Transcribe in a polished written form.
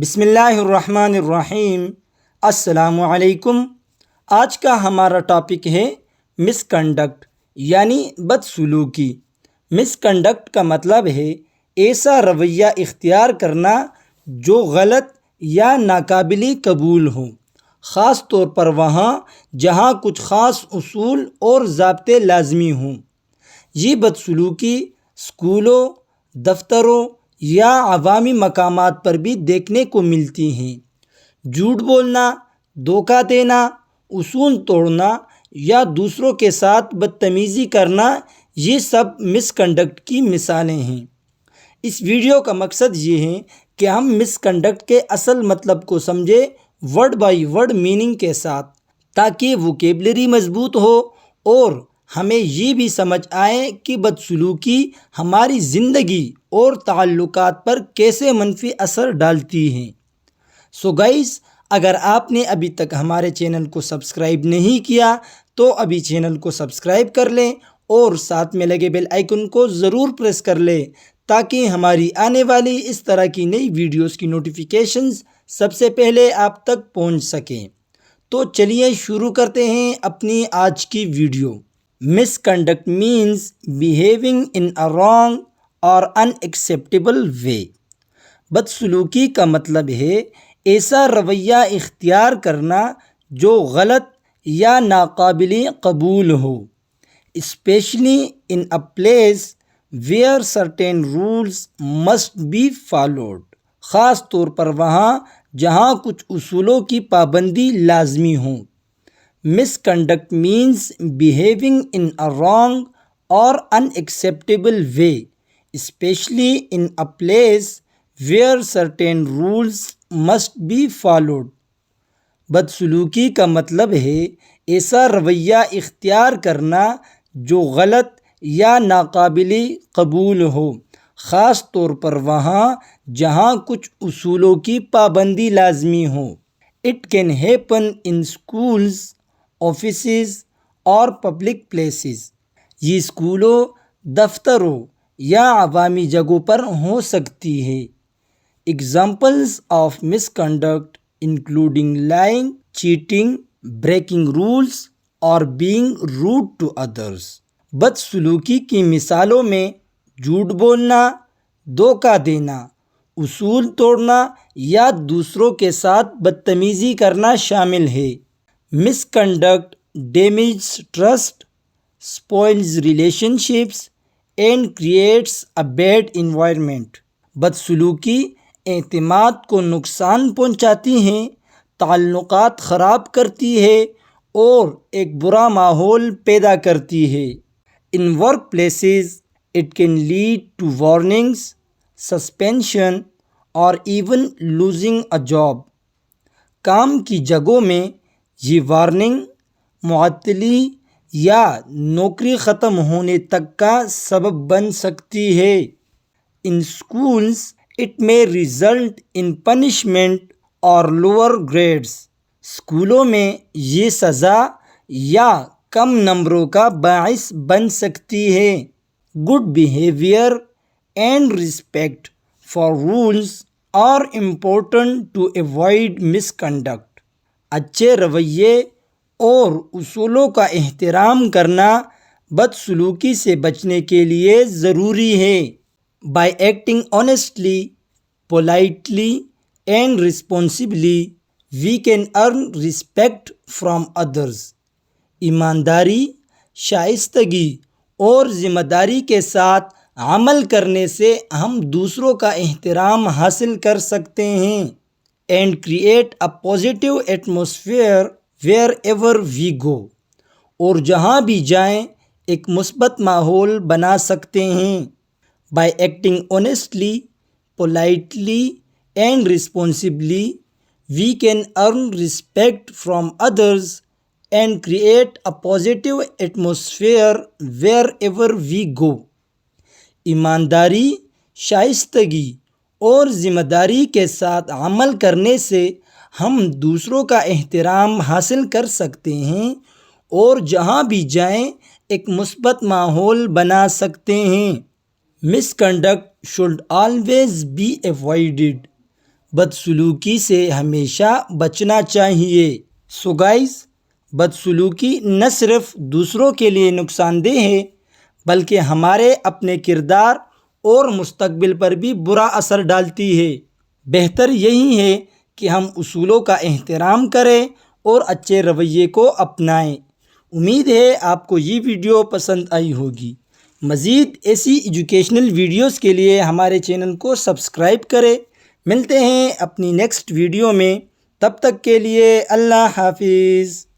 بسم اللہ الرحمن الرحیم۔ السلام علیکم۔ آج کا ہمارا ٹاپک ہے مس کنڈکٹ یعنی بدسلوکی۔ مس کنڈکٹ کا مطلب ہے ایسا رویہ اختیار کرنا جو غلط یا ناقابل قبول ہو، خاص طور پر وہاں جہاں کچھ خاص اصول اور ضابطے لازمی ہوں۔ یہ بدسلوکی اسکولوں، دفتروں یا عوامی مقامات پر بھی دیکھنے کو ملتی ہیں۔ جھوٹ بولنا، دھوکہ دینا، اصول توڑنا یا دوسروں کے ساتھ بدتمیزی کرنا، یہ سب مس کنڈکٹ کی مثالیں ہیں۔ اس ویڈیو کا مقصد یہ ہے کہ ہم مس کنڈکٹ کے اصل مطلب کو سمجھیں، ورڈ بائی ورڈ میننگ کے ساتھ، تاکہ ووکیبلری مضبوط ہو اور ہمیں یہ بھی سمجھ آئے کہ بدسلوکی ہماری زندگی اور تعلقات پر کیسے منفی اثر ڈالتی ہے۔ سو گائز، اگر آپ نے ابھی تک ہمارے چینل کو سبسکرائب نہیں کیا تو ابھی چینل کو سبسکرائب کر لیں اور ساتھ میں لگے بیل آئیکن کو ضرور پریس کر لیں تاکہ ہماری آنے والی اس طرح کی نئی ویڈیوز کی نوٹیفیکیشنز سب سے پہلے آپ تک پہنچ سکیں۔ تو چلیے شروع کرتے ہیں اپنی آج کی video. Misconduct means behaving in a wrong اور ان ایکسیپٹیبل وے۔ بدسلوکی کا مطلب ہے ایسا رویہ اختیار کرنا جو غلط یا ناقابل قبول ہو، especially in a place where certain rules must be followed, خاص طور پر وہاں جہاں کچھ اصولوں کی پابندی لازمی ہوں۔ Misconduct means behaving in a wrong اور unacceptable way, especially in a place where certain rules must be followed. بدسلوکی کا مطلب ہے ایسا رویہ اختیار کرنا جو غلط یا ناقابل قبول ہو، خاص طور پر وہاں جہاں کچھ اصولوں کی پابندی لازمی ہو۔ It can happen in schools, offices or public places. یہ اسکولوں، دفتروں یا عوامی جگہوں پر ہو سکتی ہے۔ Examples of misconduct including lying, cheating, breaking rules اور بینگ روڈ ٹو ادرس۔ بدسلوکی کی مثالوں میں جھوٹ بولنا، دھوکہ دینا، اصول توڑنا یا دوسروں کے ساتھ بدتمیزی کرنا شامل ہے۔ Misconduct damages trust, spoils relationships and creates a bad environment. بدسلوکی اعتماد کو نقصان پہنچاتی ہیں، تعلقات خراب کرتی ہے اور ایک برا ماحول پیدا کرتی ہے۔ In work places it can lead to warnings, suspension اور ایون لوزنگ اے جاب۔ کام کی جگہوں میں یہ وارننگ، معطلی یا نوکری ختم ہونے تک کا سبب بن سکتی ہے۔ In schools it may result in punishment اور lower grades۔ اسکولوں میں یہ سزا یا کم نمبروں کا باعث بن سکتی ہے۔ Good behaviour and respect for rules are important to avoid misconduct. اچھے رویے اور اصولوں کا احترام کرنا بدسلوکی سے بچنے کے لیے ضروری ہے۔ By acting honestly, politely and responsibly, we can earn respect from others۔ ایمانداری، شائستگی اور ذمہ داری کے ساتھ عمل کرنے سے ہم دوسروں کا احترام حاصل کر سکتے ہیں۔ And create a positive atmosphere wherever we go۔ اور جہاں بھی جائیں ایک مثبت ماحول بنا سکتے ہیں۔ By acting honestly, politely and responsibly, we can earn respect from others and create a positive atmosphere wherever we go۔ ایمانداری، شائستگی اور ذمہ داری کے ساتھ عمل کرنے سے ہم دوسروں کا احترام حاصل کر سکتے ہیں اور جہاں بھی جائیں ایک مثبت ماحول بنا سکتے ہیں۔ Misconduct should always be avoided۔ بدسلوکی سے ہمیشہ بچنا چاہیے۔ سو گائز، بدسلوکی نہ صرف دوسروں کے لیے نقصان دہ ہے بلکہ ہمارے اپنے کردار اور مستقبل پر بھی برا اثر ڈالتی ہے۔ بہتر یہی ہے کہ ہم اصولوں کا احترام کریں اور اچھے رویے کو اپنائیں۔ امید ہے آپ کو یہ ویڈیو پسند آئی ہوگی۔ مزید ایسی ایجوکیشنل ویڈیوز کے لیے ہمارے چینل کو سبسکرائب کریں۔ ملتے ہیں اپنی نیکسٹ ویڈیو میں، تب تک کے لیے اللہ حافظ۔